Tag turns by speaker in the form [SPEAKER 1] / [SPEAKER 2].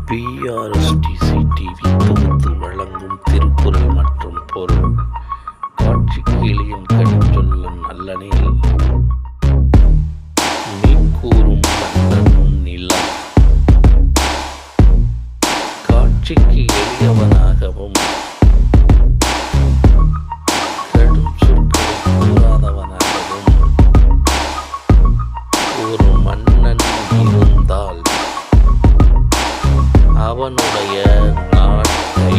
[SPEAKER 1] பிஆர்எஸ்டிசி TV தொகுத்து வழங்கும் திருக்குறள் மற்றும் பொருள். காட்சிக்கு எளியும் கடிச்சொல்லும் நல்லனில் நீ கூறும் மன்னனும் நிலம். காட்சிக்கு எளியவனாகவும் கடும் சொற்களை கூறாதவனாகவும் ஒரு மன்னன் இருந்தால் அவனுடைய நாட்டை